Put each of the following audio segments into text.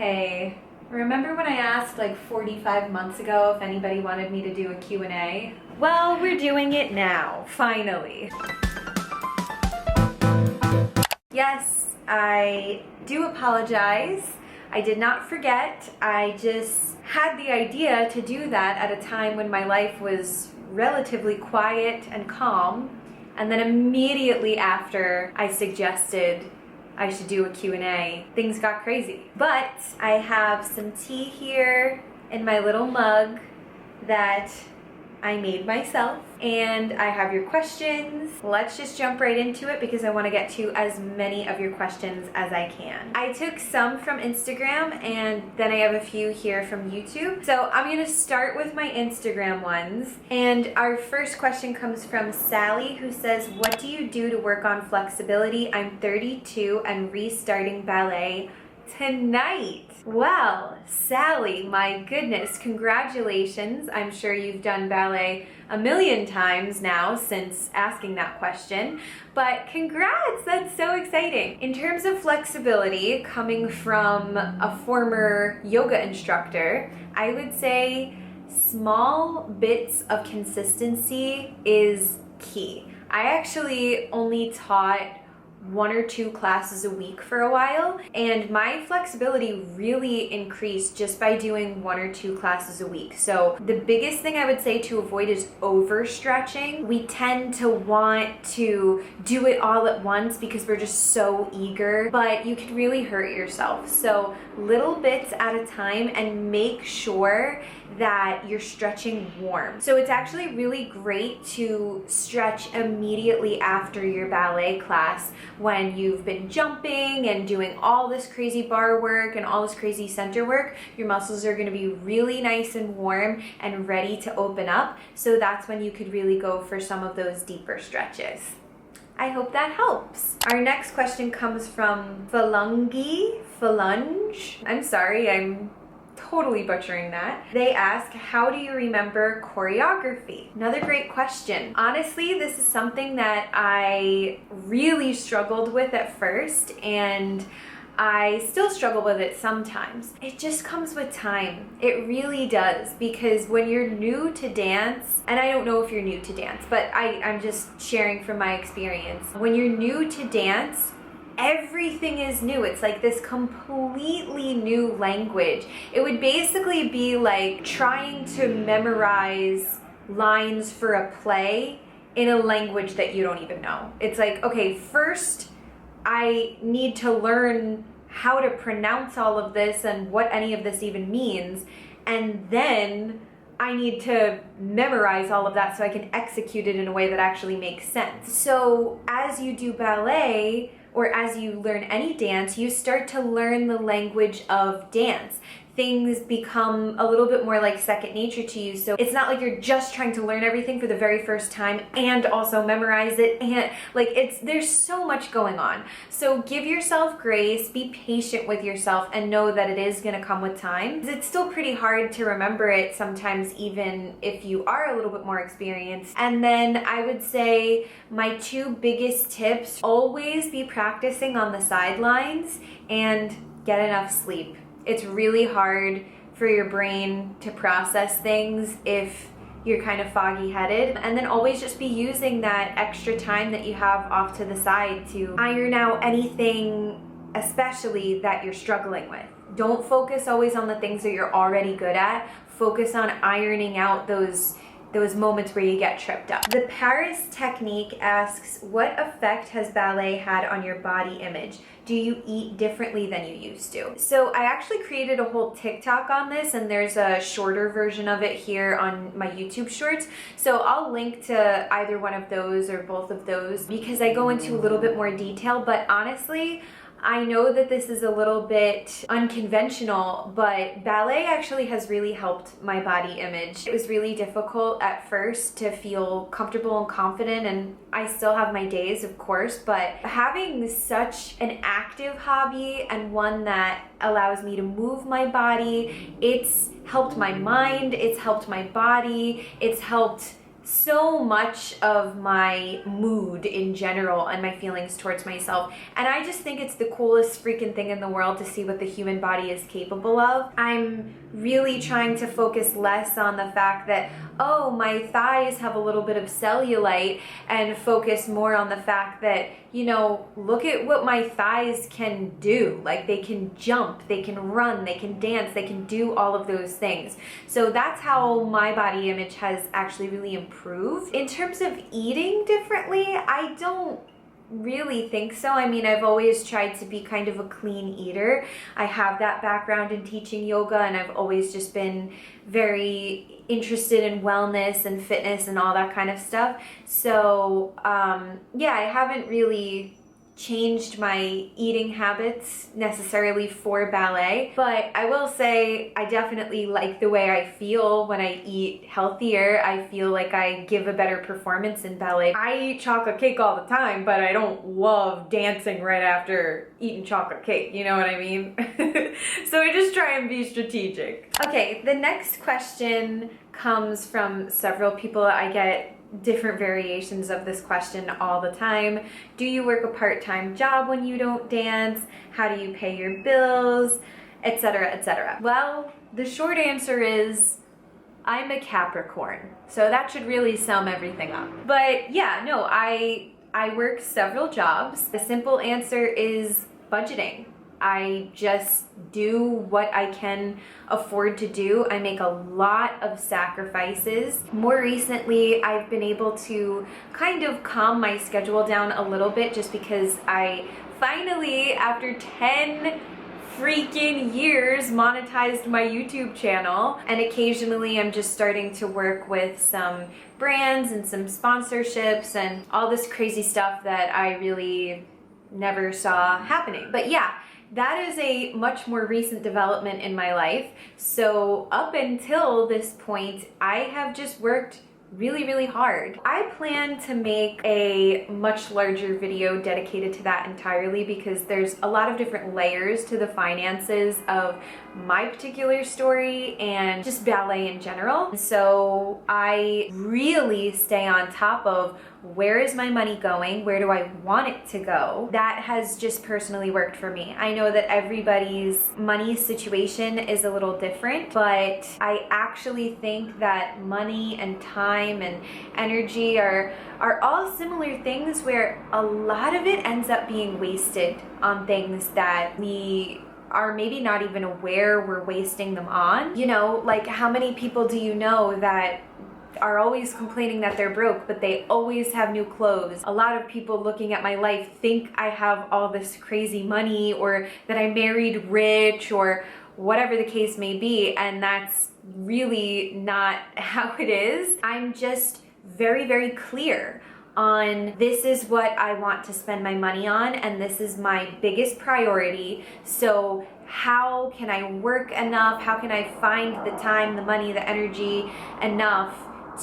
Hey, remember when I asked like 45 months ago if anybody wanted me to do a Q&A? Well, we're doing it now, finally. Yes, I do apologize. I did not forget. I just had the idea to do that at a time when my life was relatively quiet and calm. And then immediately after I suggested I should do a Q&A, things got crazy. But I have some tea here in my little mug that I made myself, and I have your questions. Let's just jump right into it because I want to get to as many of your questions as I can. I took some from Instagram and then I have a few here from YouTube. So I'm going to start with my Instagram ones. And our first question comes from Sally, who says, what do you do to work on flexibility? I'm 32 and restarting ballet tonight. Well, Sally, my goodness, congratulations. I'm sure you've done ballet a million times now since asking that question, but congrats, that's so exciting. In terms of flexibility, coming from a former yoga instructor, I would say small bits of consistency is key. I actually only taught 1 or 2 classes a week for a while, and my flexibility really increased just by doing 1 or 2 classes a week. So the biggest thing I would say to avoid is overstretching. We tend to want to do it all at once because we're just so eager, but you can really hurt yourself. So little bits at a time, and make sure that you're stretching warm. So it's actually really great to stretch immediately after your ballet class when you've been jumping and doing all this crazy bar work and all this crazy center work. Your muscles are going to be really nice and warm and ready to open up. So that's when you could really go for some of those deeper stretches. I hope that helps. Our next question comes from Falunge. I'm sorry, I'm totally butchering that. They ask, how do you remember choreography? Another great question. Honestly, this is something that I really struggled with at first, and I still struggle with it sometimes. It just comes with time. It really does, because when you're new to dance, and I don't know if you're new to dance, but I'm just sharing from my experience. When you're new to dance, everything is new. It's like this completely new language. It would basically be like trying to memorize lines for a play in a language that you don't even know. It's like, okay, first I need to learn how to pronounce all of this and what any of this even means, and then I need to memorize all of that so I can execute it in a way that actually makes sense. So as you do ballet, or as you learn any dance, you start to learn the language of dance. Things become a little bit more like second nature to you. So it's not like you're just trying to learn everything for the very first time and also memorize it. And there's so much going on. So give yourself grace, be patient with yourself, and know that it is gonna come with time. It's still pretty hard to remember it sometimes, even if you are a little bit more experienced. And then I would say my 2 biggest tips: always be practicing on the sidelines and get enough sleep. It's really hard for your brain to process things if you're kind of foggy-headed. And then always just be using that extra time that you have off to the side to iron out anything, especially that you're struggling with. Don't focus always on the things that you're already good at. Focus on ironing out those moments where you get tripped up. The Paris Technique asks, what effect has ballet had on your body image? Do you eat differently than you used to? So I actually created a whole TikTok on this, and there's a shorter version of it here on my YouTube shorts. So I'll link to either one of those or both of those because I go into a little bit more detail. But honestly, I know that this is a little bit unconventional, but ballet actually has really helped my body image. It was really difficult at first to feel comfortable and confident, and I still have my days, of course, but having such an active hobby and one that allows me to move my body, it's helped my mind, it's helped my body, it's helped so much of my mood in general and my feelings towards myself. And I just think it's the coolest freaking thing in the world to see what the human body is capable of. I'm really trying to focus less on the fact that, oh, my thighs have a little bit of cellulite, and focus more on the fact that, you know, look at what my thighs can do. Like, they can jump, they can run, they can dance, they can do all of those things. So that's how my body image has actually really improved. In terms of eating differently, I don't really think so. I mean, I've always tried to be kind of a clean eater. I have that background in teaching yoga, and I've always just been very interested in wellness and fitness and all that kind of stuff. So yeah, I haven't really changed my eating habits necessarily for ballet, but I will say I definitely like the way I feel when I eat healthier. I feel like I give a better performance in ballet. I eat chocolate cake all the time, but I don't love dancing right after eating chocolate cake, you know what I mean? So I just try and be strategic. Okay, the next question comes from several people. I get different variations of this question all the time. Do you work a part-time job when you don't dance? How do you pay your bills? Etc., etc. Well, the short answer is I'm a Capricorn, so that should really sum everything up. But yeah, no, I work several jobs. The simple answer is budgeting. I just do what I can afford to do. I make a lot of sacrifices. More recently, I've been able to kind of calm my schedule down a little bit, just because I finally, after 10 freaking years, monetized my YouTube channel, and occasionally I'm just starting to work with some brands and some sponsorships and all this crazy stuff that I really never saw happening. But yeah, that is a much more recent development in my life. So up until this point, I have just worked really, really hard. I plan to make a much larger video dedicated to that entirely, because there's a lot of different layers to the finances of my particular story and just ballet in general. So I really stay on top of where is my money going? Where do I want it to go? That has just personally worked for me. I know that everybody's money situation is a little different, but I actually think that money and time and energy are all similar things, where a lot of it ends up being wasted on things that we are maybe not even aware we're wasting them on. You know, like, how many people do you know that are always complaining that they're broke, but they always have new clothes? A lot of people looking at my life think I have all this crazy money, or that I married rich, or whatever the case may be, and that's really not how it is. I'm just very, very clear on, this is what I want to spend my money on, and this is my biggest priority. So how can I work enough? How can I find the time, the money, the energy enough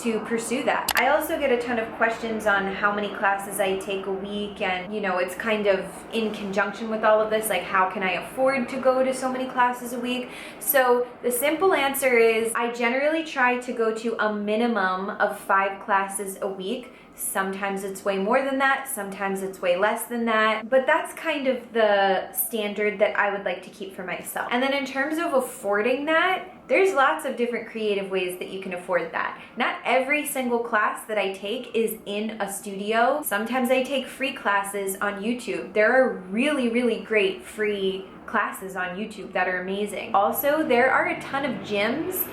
to pursue that? I also get a ton of questions on how many classes I take a week, and you know, it's kind of in conjunction with all of this, like, how can I afford to go to so many classes a week? So the simple answer is, I generally try to go to a minimum of 5 classes a week. Sometimes it's way more than that, sometimes it's way less than that, but that's kind of the standard that I would like to keep for myself. And then in terms of affording that, there's lots of different creative ways that you can afford that. Not every single class that I take is in a studio. Sometimes I take free classes on YouTube. There are really, really great free classes on YouTube that are amazing. Also, there are a ton of gyms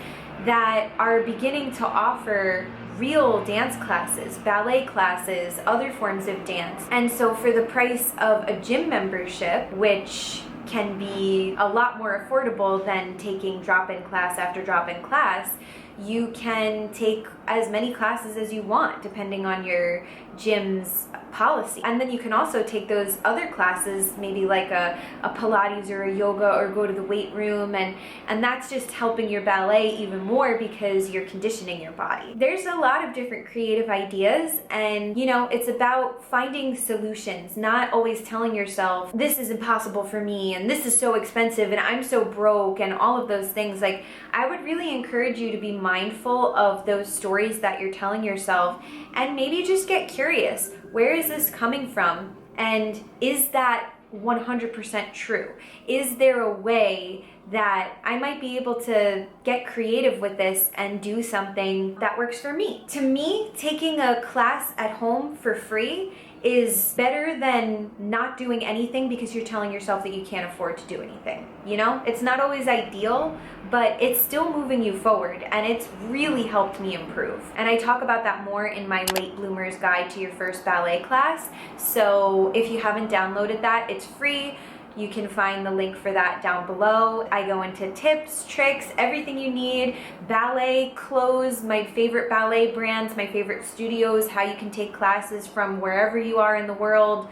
that are beginning to offer real dance classes, ballet classes, other forms of dance. And so for the price of a gym membership, which can be a lot more affordable than taking drop-in class after drop-in class, you can take as many classes as you want depending on your gym's policy. And then you can also take those other classes, maybe like a Pilates or a yoga, or go to the weight room, and that's just helping your ballet even more because you're conditioning your body. There's a lot of different creative ideas, and you know, it's about finding solutions, not always telling yourself this is impossible for me and this is so expensive and I'm so broke and all of those things. Like, I would really encourage you to be mindful of those stories that you're telling yourself, and maybe just get curious. Where is this coming from? And is that 100% true? Is there a way that I might be able to get creative with this and do something that works for me? To me, taking a class at home for free is better than not doing anything because you're telling yourself that you can't afford to do anything. You know, it's not always ideal, but it's still moving you forward, and it's really helped me improve. And I talk about that more in my Late Bloomer's Guide to Your First Ballet Class. So if you haven't downloaded that, it's free. You can find the link for that down below. I go into tips, tricks, everything you need, ballet, clothes, my favorite ballet brands, my favorite studios, how you can take classes from wherever you are in the world.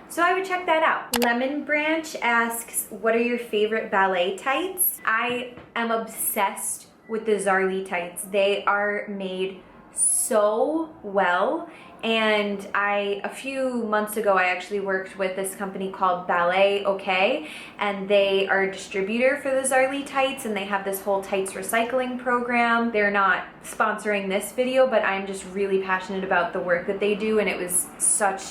So I would check that out. Lemon Branch asks, what are your favorite ballet tights? I am obsessed with the Zarly tights. They are made so well. And a few months ago, I actually worked with this company called Ballet OK, and they are a distributor for the Zarly tights, and they have this whole tights recycling program. They're not sponsoring this video, but I'm just really passionate about the work that they do, and it was such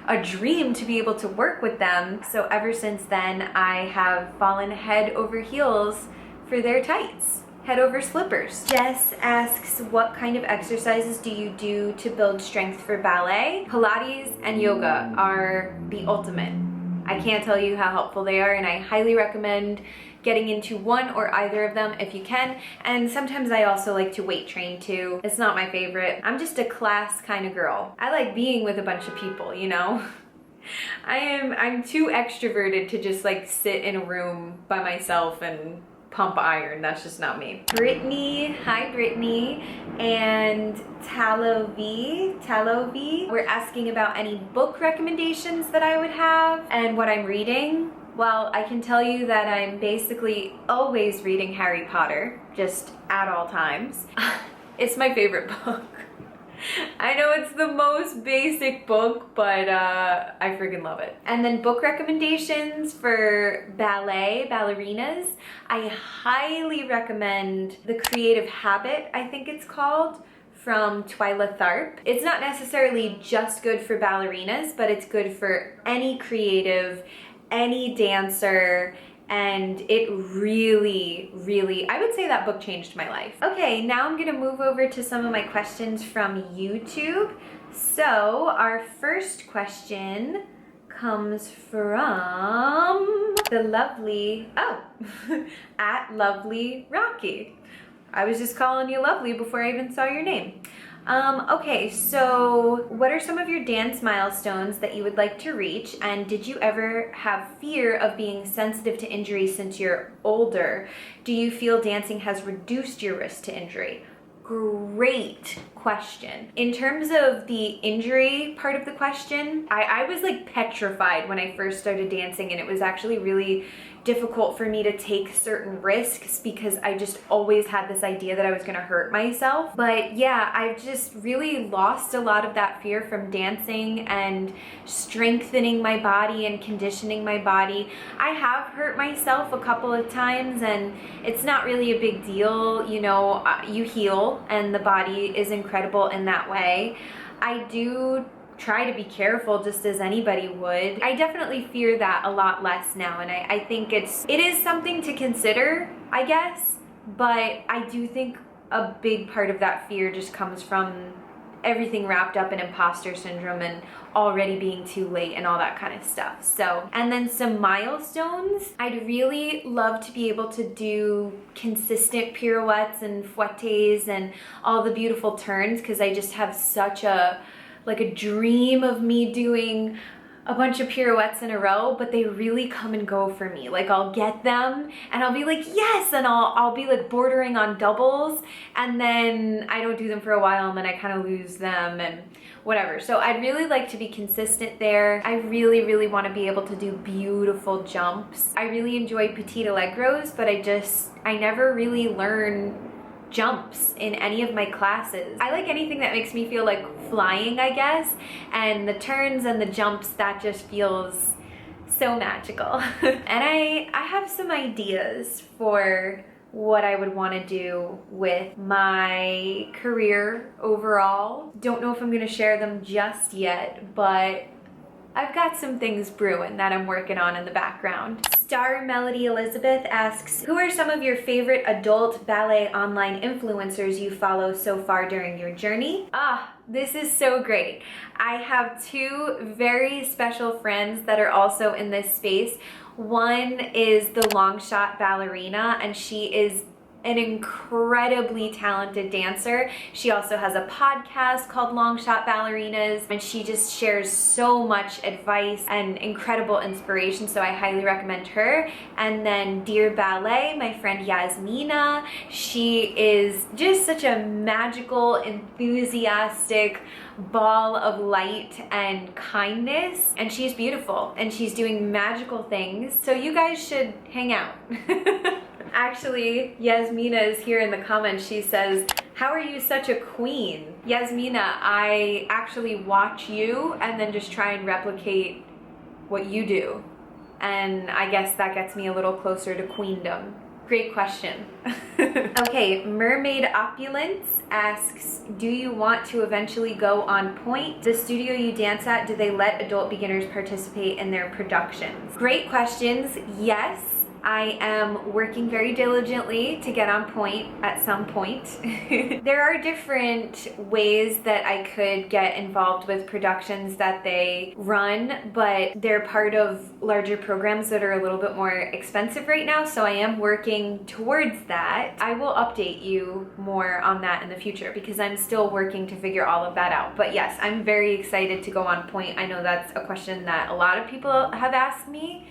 a dream to be able to work with them. So ever since then, I have fallen head over heels for their tights. Head over slippers. Jess asks, what kind of exercises do you do to build strength for ballet? Pilates and yoga are the ultimate. I can't tell you how helpful they are, and I highly recommend getting into one or either of them if you can. And sometimes I also like to weight train too. It's not my favorite. I'm just a class kind of girl. I like being with a bunch of people, you know? I'm too extroverted to just like sit in a room by myself and pump iron. That's just not me. Brittany, hi Brittany, and Talovi, we're asking about any book recommendations that I would have and what I'm reading. Well, I can tell you that I'm basically always reading Harry Potter, just at all times. It's my favorite book. I know it's the most basic book, but I freaking love it. And then book recommendations for ballet, ballerinas. I highly recommend The Creative Habit, I think it's called, from Twyla Tharp. It's not necessarily just good for ballerinas, but it's good for any creative, any dancer, and it really, I would say that book changed my life. Okay, now I'm gonna move over to some of my questions from YouTube. So our first question comes from the lovely, at Lovely Rocky. I was just calling you lovely before I even saw your name. Okay, so what are some of your dance milestones that you would like to reach, and did you ever have fear of being sensitive to injury since you're older? Do you feel dancing has reduced your risk to injury? Great question. In terms of the injury part of the question, I was like petrified when I first started dancing, and it was actually really difficult for me to take certain risks because I just always had this idea that I was gonna hurt myself. But yeah, I've just really lost a lot of that fear from dancing and strengthening my body and conditioning my body. I have hurt myself a couple of times, and it's not really a big deal. You know, you heal, and the body is incredible in that way. I do try to be careful just as anybody would. I definitely fear that a lot less now, and I think it is something to consider, I guess, but I do think a big part of that fear just comes from everything wrapped up in imposter syndrome and already being too late and all that kind of stuff. So, and then some milestones. I'd really love to be able to do consistent pirouettes and fouettes and all the beautiful turns, because I just have such a dream of me doing a bunch of pirouettes in a row, but they really come and go for me. Like, I'll get them and I'll be like, yes, and I'll be like bordering on doubles, and then I don't do them for a while, and then I kind of lose them and whatever. So I'd really like to be consistent there. I really want to be able to do beautiful jumps. I really enjoy petit allegros, but I never really learn jumps in any of my classes. I like anything that makes me feel like flying, I guess, and the turns and the jumps, that just feels so magical. And I have some ideas for what I would want to do with my career overall. Don't know if I'm going to share them just yet, but I've got some things brewing that I'm working on in the background. Star Melody Elizabeth asks, who are some of your favorite adult ballet online influencers you follow so far during your journey? This is so great. I have two very special friends that are also in this space. One is the long shot ballerina, and she is an incredibly talented dancer. She also has a podcast called Long Shot Ballerinas, and she just shares so much advice and incredible inspiration, so I highly recommend her. And then Dear Ballet, my friend Jasmina, she is just such a magical, enthusiastic ball of light and kindness, and she's beautiful and she's doing magical things, so you guys should hang out. Actually, Jasmina is here in the comments. She says, how are you such a queen? Jasmina, I actually watch you and then just try and replicate what you do. And I guess that gets me a little closer to queendom. Great question. Okay, Mermaid Opulence asks, do you want to eventually go on Pointe? The studio you dance at, do they let adult beginners participate in their productions? Great questions. Yes. I am working very diligently to get on Pointe at some point. There are different ways that I could get involved with productions that they run, but they're part of larger programs that are a little bit more expensive right now, so I am working towards that. I will update you more on that in the future because I'm still working to figure all of that out. But yes, I'm very excited to go on Pointe. I know that's a question that a lot of people have asked me.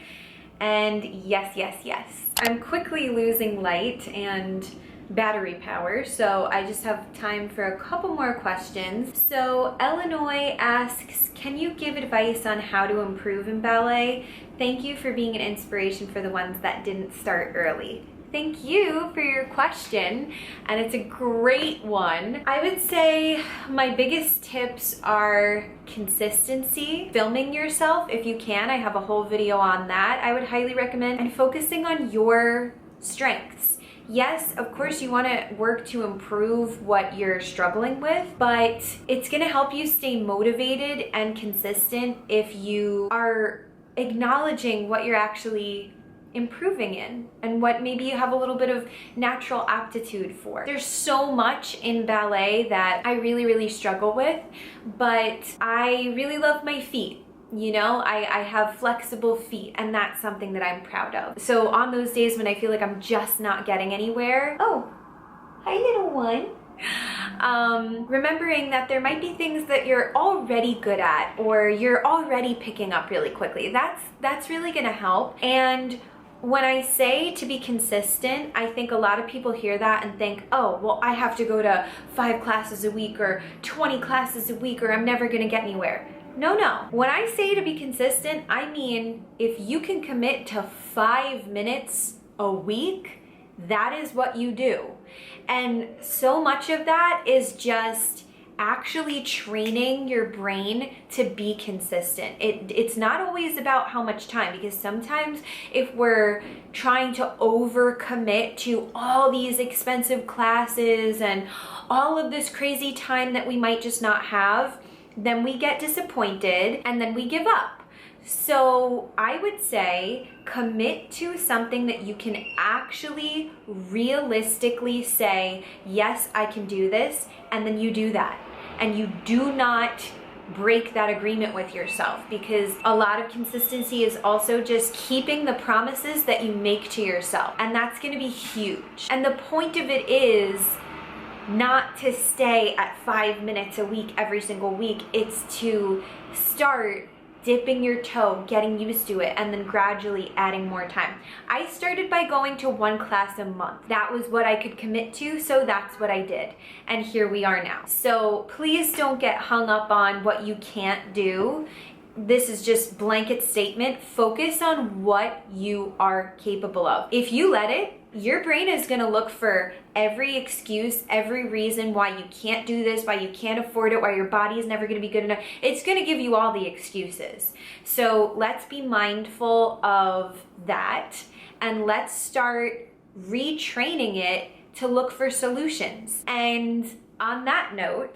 And yes, yes, yes. I'm quickly losing light and battery power, so I just have time for a couple more questions. So Illinois asks, can you give advice on how to improve in ballet? Thank you for being an inspiration for the ones that didn't start early. Thank you for your question, and it's a great one. I would say my biggest tips are consistency, filming yourself if you can. I have a whole video on that I would highly recommend, and focusing on your strengths. Yes, of course you want to work to improve what you're struggling with, but it's going to help you stay motivated and consistent if you are acknowledging what you're actually improving in and what maybe you have a little bit of natural aptitude for. There's so much in ballet that I really struggle with, but I really love my feet. You know, I have flexible feet, and that's something that I'm proud of. So on those days when I feel like I'm just not getting anywhere, oh, hi little one. Remembering that there might be things that you're already good at or you're already picking up really quickly. That's really gonna help. And when I say to be consistent, I think a lot of people hear that and think, oh, well, I have to go to 5 classes a week or 20 classes a week or I'm never gonna get anywhere. No. When I say to be consistent, I mean if you can commit to 5 minutes a week, that is what you do. And so much of that is just actually training your brain to be consistent. It's not always about how much time, because sometimes if we're trying to overcommit to all these expensive classes and all of this crazy time that we might just not have, then we get disappointed and then we give up. So I would say commit to something that you can actually realistically say, yes, I can do this, and then you do that. And you do not break that agreement with yourself, because a lot of consistency is also just keeping the promises that you make to yourself. And that's gonna be huge. And the point of it is not to stay at 5 minutes a week every single week. It's to start dipping your toe, getting used to it, and then gradually adding more time. I started by going to 1 class a month. That was what I could commit to, so that's what I did. And here we are now. So please don't get hung up on what you can't do. This is just blanket statement. Focus on what you are capable of. If you let it, your brain is gonna look for every excuse, every reason why you can't do this, why you can't afford it, why your body is never gonna be good enough. It's gonna give you all the excuses. So let's be mindful of that, and let's start retraining it to look for solutions. And on that note,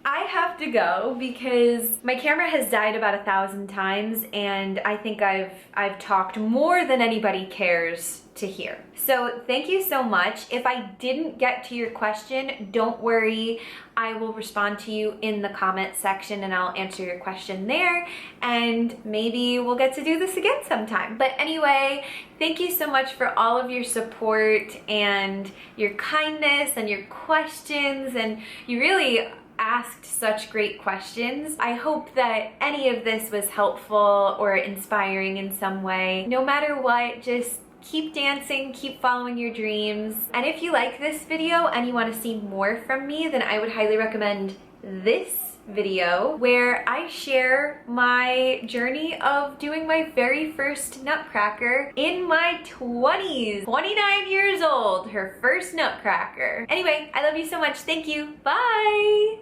I have to go because my camera has died about 1,000 times and I think I've talked more than anybody cares to hear. So thank you so much. If I didn't get to your question, don't worry. I will respond to you in the comment section and I'll answer your question there, and maybe we'll get to do this again sometime. But anyway, thank you so much for all of your support and your kindness and your questions, and you really asked such great questions. I hope that any of this was helpful or inspiring in some way. No matter what, just keep dancing, keep following your dreams. And if you like this video and you want to see more from me, then I would highly recommend this video where I share my journey of doing my very first nutcracker in my 20s. 29 years old, her first nutcracker. Anyway, I love you so much. Thank you. Bye.